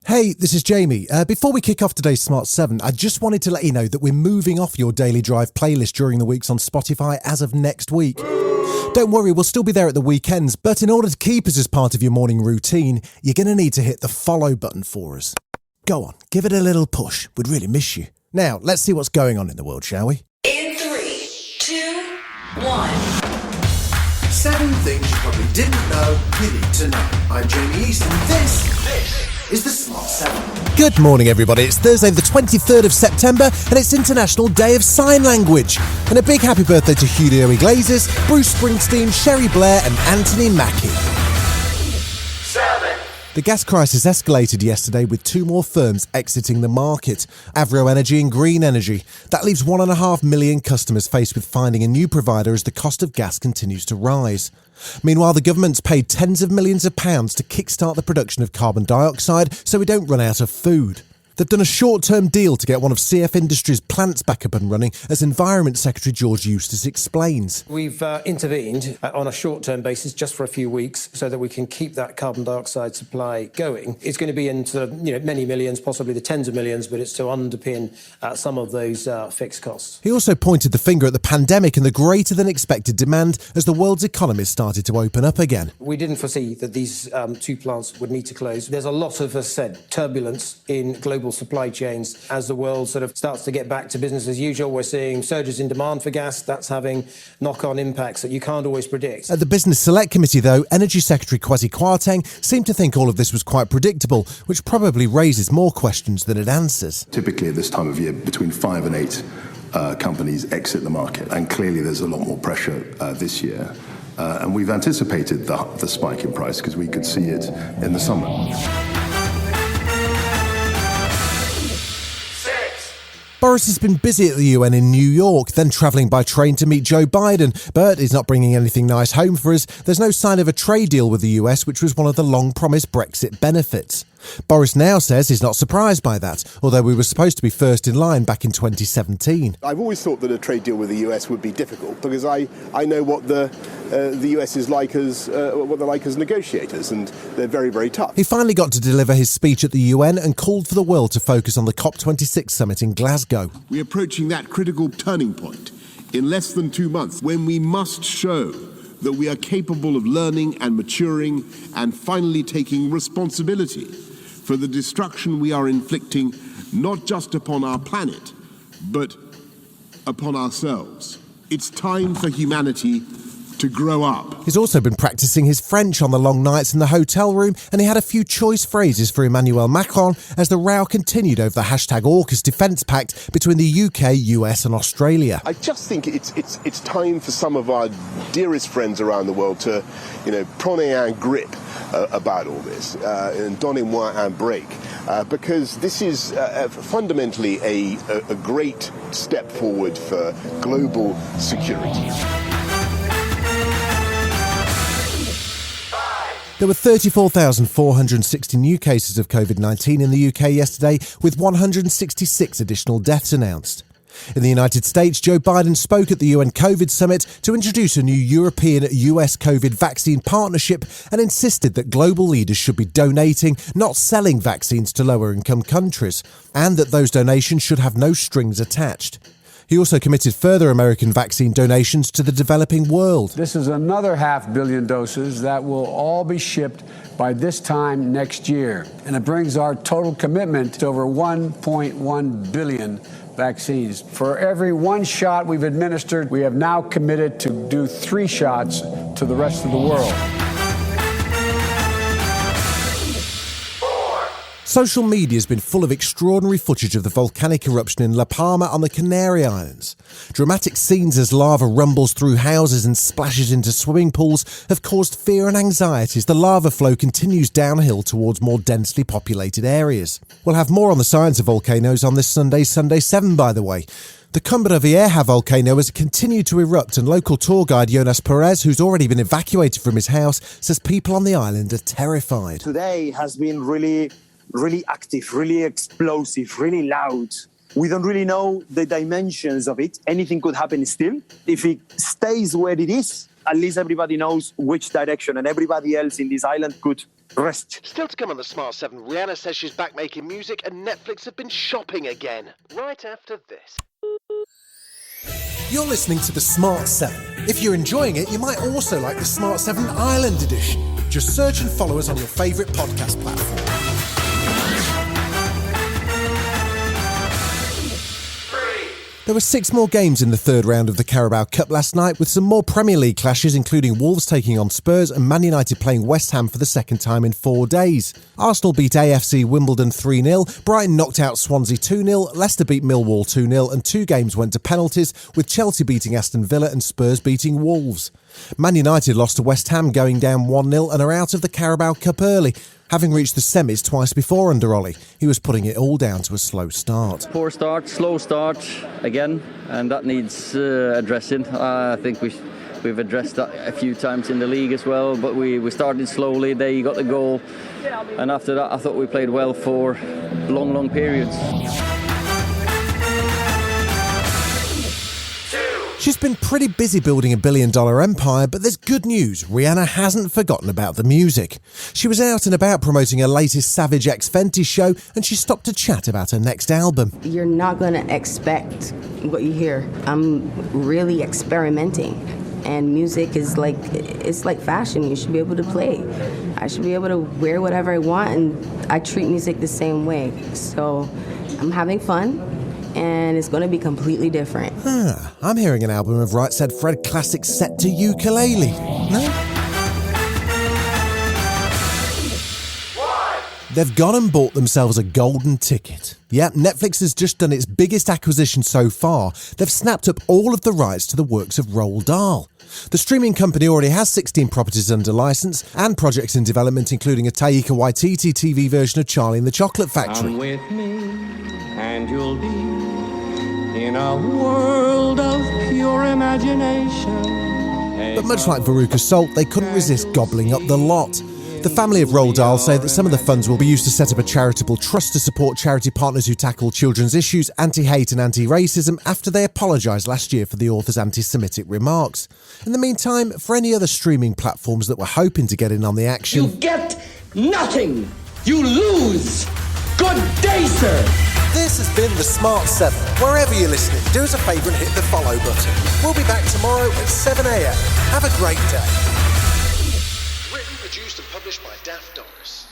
Hey, this is Jamie. Before we kick off today's Smart 7, I just wanted to let you know that we're moving off your Daily Drive playlist during the weeks on Spotify as of next week. Don't worry, we'll still be there at the weekends, but in order to keep us as part of your morning routine, you're going to need to hit the follow button for us. Go on, give it a little push. We'd really miss you. Now, let's see what's going on in the world, shall we? In 3, 2, 1. 7 things you probably didn't know you need to know. I'm Jamie East, and this is the Smart 7. Good morning, everybody. It's Thursday, the 23rd of September, and it's International Day of Sign Language. And a big happy birthday to Julio Iglesias, Bruce Springsteen, Sherry Blair, and Anthony Mackie. 7. The gas crisis escalated yesterday with 2 more firms exiting the market, Avro Energy and Green Energy. That leaves 1.5 million customers faced with finding a new provider as the cost of gas continues to rise. Meanwhile, the government's paid tens of millions of pounds to kickstart the production of carbon dioxide so we don't run out of food. They've done a short-term deal to get one of CF Industries' plants back up and running, as Environment Secretary George Eustace explains. We've intervened on a short-term basis just for a few weeks so that we can keep that carbon dioxide supply going. It's going to be into many millions, possibly the tens of millions, but it's to underpin some of those fixed costs. He also pointed the finger at the pandemic and the greater-than-expected demand as the world's economies started to open up again. We didn't foresee that these 2 plants would need to close. There's a lot of, as said, turbulence in global supply chains as the world sort of starts to get back to business as usual. We're seeing surges in demand for gas. That's having knock-on impacts that you can't always predict. At the Business Select Committee, though, Energy Secretary Kwasi Kwarteng seemed to think all of this was quite predictable, which probably raises more questions than it answers. Typically at this time of year, between 5 and 8 companies exit the market, and clearly there's a lot more pressure this year. And we've anticipated the spike in price because we could see it in the summer. Boris has been busy at the UN in New York, then travelling by train to meet Joe Biden. But he's not bringing anything nice home for us. There's no sign of a trade deal with the US, which was one of the long-promised Brexit benefits. Boris now says he's not surprised by that, although we were supposed to be first in line back in 2017. I've always thought that a trade deal with the US would be difficult because I know what the US is like as what they're like as negotiators, and they're very, very tough. He finally got to deliver his speech at the UN and called for the world to focus on the COP26 summit in Glasgow. We're approaching that critical turning point in less than 2 months when we must show that we are capable of learning and maturing and finally taking responsibility for the destruction we are inflicting, not just upon our planet, but upon ourselves. It's time for humanity to grow up. He's also been practicing his French on the long nights in the hotel room, and he had a few choice phrases for Emmanuel Macron as the row continued over the #AUKUS defence pact between the UK, US and Australia. I just think it's time for some of our dearest friends around the world to, prenez un grip about all this, and donnez-moi un break, because this is fundamentally a great step forward for global security. There were 34,460 new cases of COVID-19 in the UK yesterday, with 166 additional deaths announced. In the United States, Joe Biden spoke at the UN COVID summit to introduce a new European-US COVID vaccine partnership and insisted that global leaders should be donating, not selling vaccines to lower-income countries, and that those donations should have no strings attached. He also committed further American vaccine donations to the developing world. This is another 500 million doses that will all be shipped by this time next year. And it brings our total commitment to over 1.1 billion vaccines. For every 1 shot we've administered, we have now committed to do 3 shots to the rest of the world. Social media has been full of extraordinary footage of the volcanic eruption in La Palma on the Canary Islands. Dramatic scenes as lava rumbles through houses and splashes into swimming pools have caused fear and anxiety as the lava flow continues downhill towards more densely populated areas. We'll have more on the science of volcanoes on this Sunday 7, by the way. The Cumbra Vieja volcano has continued to erupt, and local tour guide Jonas Perez, who's already been evacuated from his house, says people on the island are terrified. Today has been really active, really explosive, really loud. We don't really know the dimensions of it. Anything could happen still. If it stays where it is, at least everybody knows which direction, and everybody else in this island could rest. Still to come on the Smart 7, Rihanna says she's back making music and Netflix have been shopping again. Right after this. You're listening to the Smart 7. If you're enjoying it, you might also like the Smart 7 Ireland edition. Just search and follow us on your favourite podcast platform. There were 6 more games in the third round of the Carabao Cup last night, with some more Premier League clashes, including Wolves taking on Spurs and Man United playing West Ham for the second time in 4 days. Arsenal beat AFC Wimbledon 3-0, Brighton knocked out Swansea 2-0, Leicester beat Millwall 2-0 and 2 games went to penalties, with Chelsea beating Aston Villa and Spurs beating Wolves. Man United lost to West Ham going down 1-0 and are out of the Carabao Cup early, having reached the semis twice before under Ollie. He was putting it all down to a slow start. Poor start, slow start again, and that needs addressing. I think we've addressed that a few times in the league as well, but we started slowly. They got the goal, and after that I thought we played well for long periods. She's been pretty busy building a billion-dollar empire, but there's good news. Rihanna hasn't forgotten about the music. She was out and about promoting her latest Savage X Fenty show, and she stopped to chat about her next album. You're not going to expect what you hear. I'm really experimenting, and music is it's like fashion. You should be able to play. I should be able to wear whatever I want, and I treat music the same way. So I'm having fun. And it's going to be completely different. I'm hearing an album of Right Said Fred classics set to ukulele. No? They've gone and bought themselves a golden ticket. Yep, Netflix has just done its biggest acquisition so far. They've snapped up all of the rights to the works of Roald Dahl. The streaming company already has 16 properties under license and projects in development, including a Taika Waititi TV version of Charlie and the Chocolate Factory. Come with me, and you'll be in a world of pure imagination. But much like Veruca Salt, they couldn't resist gobbling up the lot. The family of Roald Dahl say that some of the funds will be used to set up a charitable trust to support charity partners who tackle children's issues, anti-hate and anti-racism after they apologised last year for the author's anti-Semitic remarks. In the meantime, for any other streaming platforms that were hoping to get in on the action... You get nothing! You lose! Good day, sir! This has been The Smart 7. Wherever you're listening, do us a favour and hit the follow button. We'll be back tomorrow at 7 a.m. Have a great day. Written, produced and published by Daft Doris.